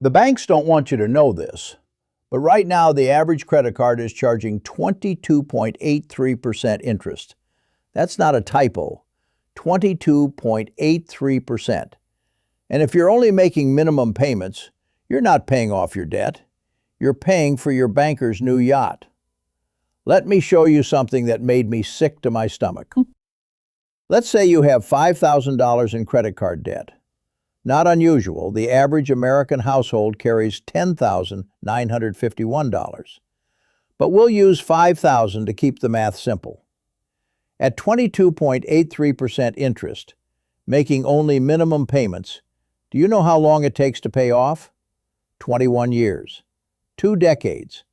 The banks don't want you to know this, but right now the average credit card is charging 22.83% interest. That's not a typo, 22.83%. And if you're only making minimum payments, you're not paying off your debt. You're paying for your banker's new yacht. Let me show you something that made me sick to my stomach. Let's say you have $5,000 in credit card debt. Not unusual, the average American household carries $10,951. But we'll use $5,000 to keep the math simple. At 22.83% interest, making only minimum payments, do you know how long it takes to pay off? 21 years, 2 decades,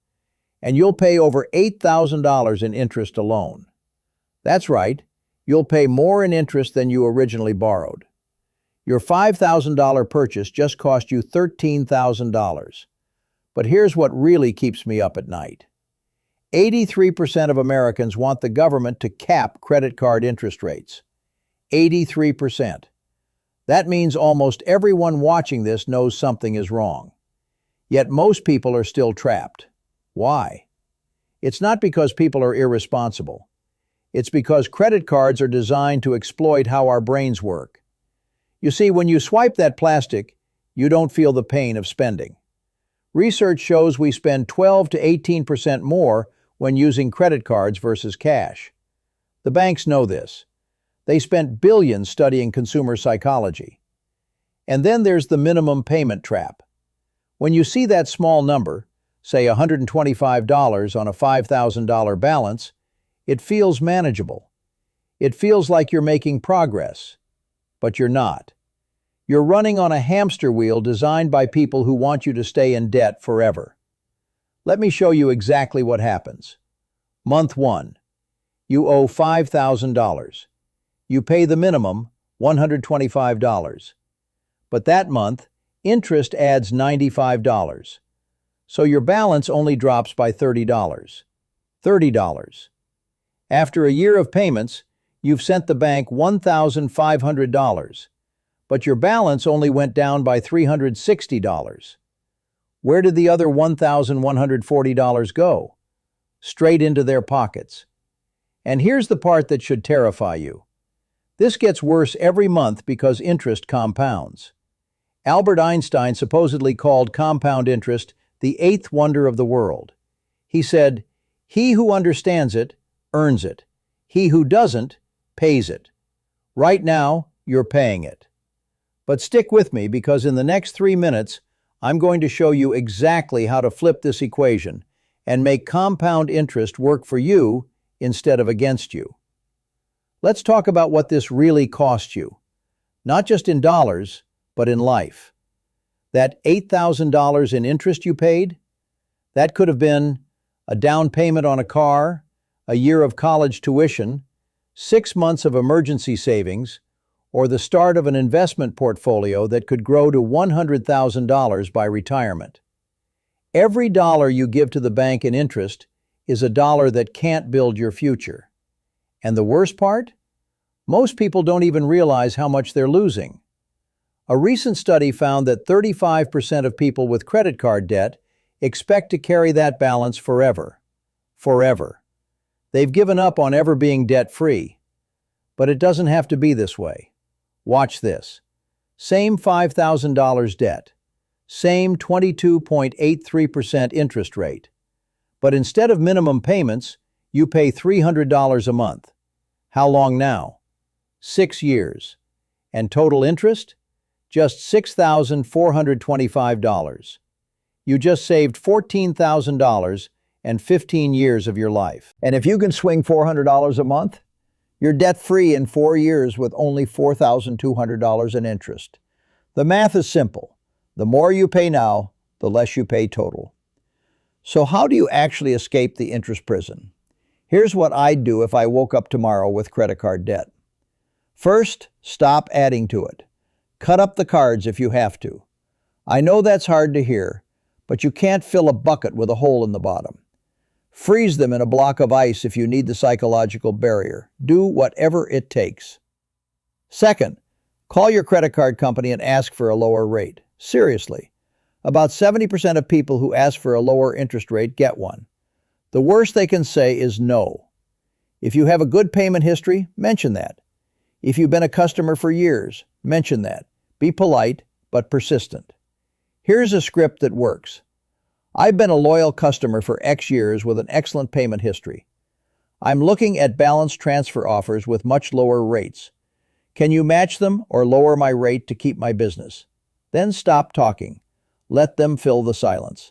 and you'll pay over $8,000 in interest alone. That's right, you'll pay more in interest than you originally borrowed. Your $5,000 purchase just cost you $13,000. But here's what really keeps me up at night. 83% of Americans want the government to cap credit card interest rates. 83%. That means almost everyone watching this knows something is wrong. Yet most people are still trapped. Why? It's not because people are irresponsible. It's because credit cards are designed to exploit how our brains work. You see, when you swipe that plastic, you don't feel the pain of spending. Research shows we spend 12 to 18% more when using credit cards versus cash. The banks know this. They spent billions studying consumer psychology. And then there's the minimum payment trap. When you see that small number, say $125 on a $5,000 balance, it feels manageable. It feels like you're making progress. But you're not. You're running on a hamster wheel designed by people who want you to stay in debt forever. Let me show you exactly what happens. Month 1. You owe $5,000. You pay the minimum, $125. But that month, interest adds $95. So your balance only drops by $30. $30. After a year of payments, you've sent the bank $1,500, but your balance only went down by $360. Where did the other $1,140 go? Straight into their pockets. And here's the part that should terrify you. This gets worse every month because interest compounds. Albert Einstein supposedly called compound interest the 8th wonder of the world. He said, "He who understands it, earns it. He who doesn't, pays it." Right now, you're paying it. But stick with me because in the next 3 minutes, I'm going to show you exactly how to flip this equation and make compound interest work for you instead of against you. Let's talk about what this really costs you, not just in dollars, but in life. That $8,000 in interest you paid, that could have been a down payment on a car, a year of college tuition, 6 months of emergency savings, or the start of an investment portfolio that could grow to $100,000 by retirement. Every dollar you give to the bank in interest is a dollar that can't build your future. And the worst part? Most people don't even realize how much they're losing. A recent study found that 35% of people with credit card debt expect to carry that balance forever. Forever. They've given up on ever being debt-free. But it doesn't have to be this way. Watch this. Same $5,000 debt. Same 22.83% interest rate. But instead of minimum payments, you pay $300 a month. How long now? 6 years. And total interest? Just $6,425. You just saved $14,000 and 15 years of your life. And if you can swing $400 a month, you're debt-free in 4 years with only $4,200 in interest. The math is simple. The more you pay now, the less you pay total. So how do you actually escape the interest prison? Here's what I'd do if I woke up tomorrow with credit card debt. First, stop adding to it. Cut up the cards if you have to. I know that's hard to hear, but you can't fill a bucket with a hole in the bottom. Freeze them in a block of ice if you need the psychological barrier. Do whatever it takes. Second, call your credit card company and ask for a lower rate. Seriously. About 70% of people who ask for a lower interest rate get one. The worst they can say is no. If you have a good payment history, mention that. If you've been a customer for years, mention that. Be polite, but persistent. Here's a script that works. I've been a loyal customer for X years with an excellent payment history. I'm looking at balance transfer offers with much lower rates. Can you match them or lower my rate to keep my business? Then stop talking. Let them fill the silence.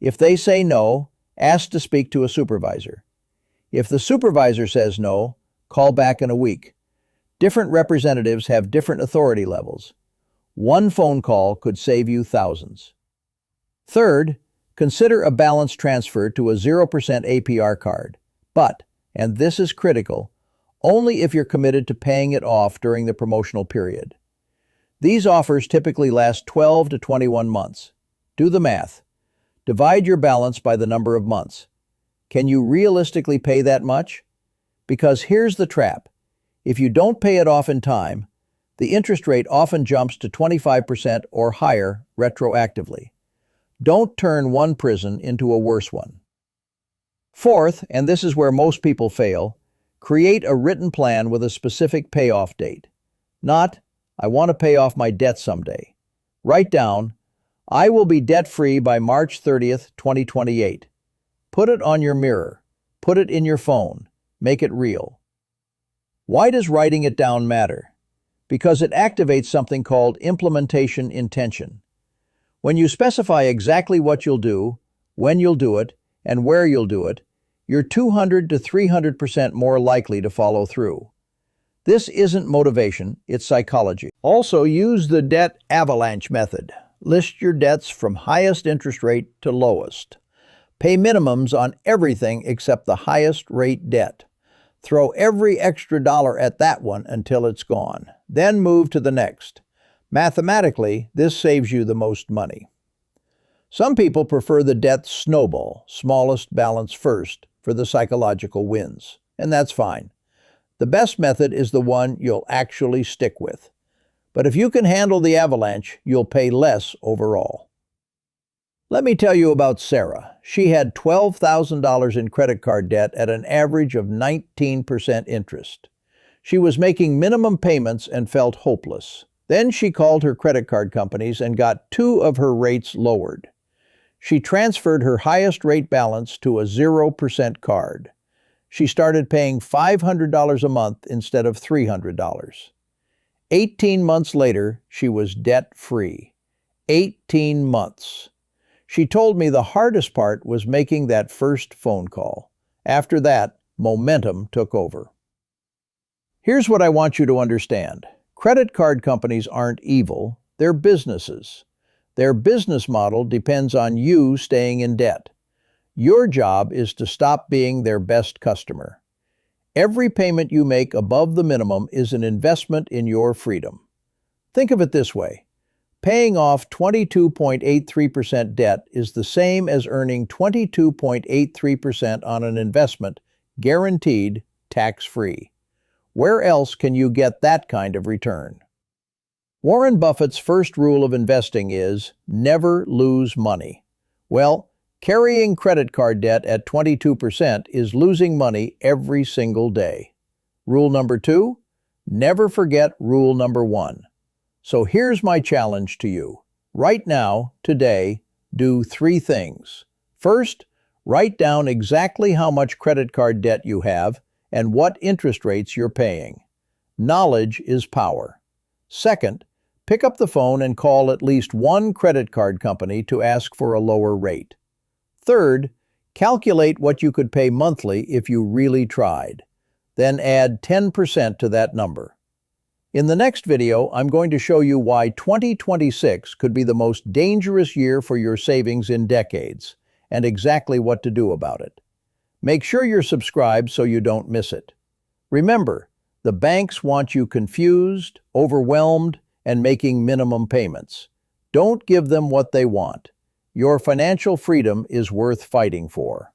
If they say no, ask to speak to a supervisor. If the supervisor says no, call back in a week. Different representatives have different authority levels. One phone call could save you thousands. Third, consider a balance transfer to a 0% APR card. But, and this is critical, only if you're committed to paying it off during the promotional period. These offers typically last 12 to 21 months. Do the math. Divide your balance by the number of months. Can you realistically pay that much? Because here's the trap. If you don't pay it off in time, the interest rate often jumps to 25% or higher retroactively. Don't turn one prison into a worse one. Fourth, and this is where most people fail, create a written plan with a specific payoff date. Not, I want to pay off my debt someday. Write down, I will be debt-free by March 30th, 2028. Put it on your mirror. Put it in your phone. Make it real. Why does writing it down matter? Because it activates something called implementation intention. When you specify exactly what you'll do, when you'll do it, and where you'll do it, you're 200 to 300% more likely to follow through. This isn't motivation, it's psychology. Also, use the debt avalanche method. List your debts from highest interest rate to lowest. Pay minimums on everything except the highest rate debt. Throw every extra dollar at that one until it's gone. Then move to the next. Mathematically, this saves you the most money. Some people prefer the debt snowball, smallest balance first, for the psychological wins. And that's fine. The best method is the one you'll actually stick with. But if you can handle the avalanche, you'll pay less overall. Let me tell you about Sarah. She had $12,000 in credit card debt at an average of 19% interest. She was making minimum payments and felt hopeless. Then she called her credit card companies and got 2 of her rates lowered. She transferred her highest rate balance to a 0% card. She started paying $500 a month instead of $300. 18 months later, she was debt-free. 18 months. She told me the hardest part was making that first phone call. After that, momentum took over. Here's what I want you to understand. Credit card companies aren't evil, they're businesses. Their business model depends on you staying in debt. Your job is to stop being their best customer. Every payment you make above the minimum is an investment in your freedom. Think of it this way. Paying off 22.83% debt is the same as earning 22.83% on an investment, guaranteed, tax-free. Where else can you get that kind of return? Warren Buffett's first rule of investing is never lose money. Well, carrying credit card debt at 22% is losing money every single day. Rule number 2, never forget rule number 1. So here's my challenge to you. Right now, today, do 3 things. First, write down exactly how much credit card debt you have and what interest rates you're paying. Knowledge is power. Second, pick up the phone and call at least one credit card company to ask for a lower rate. Third, calculate what you could pay monthly if you really tried. Then add 10% to that number. In the next video, I'm going to show you why 2026 could be the most dangerous year for your savings in decades, and exactly what to do about it. Make sure you're subscribed so you don't miss it. Remember, the banks want you confused, overwhelmed, and making minimum payments. Don't give them what they want. Your financial freedom is worth fighting for.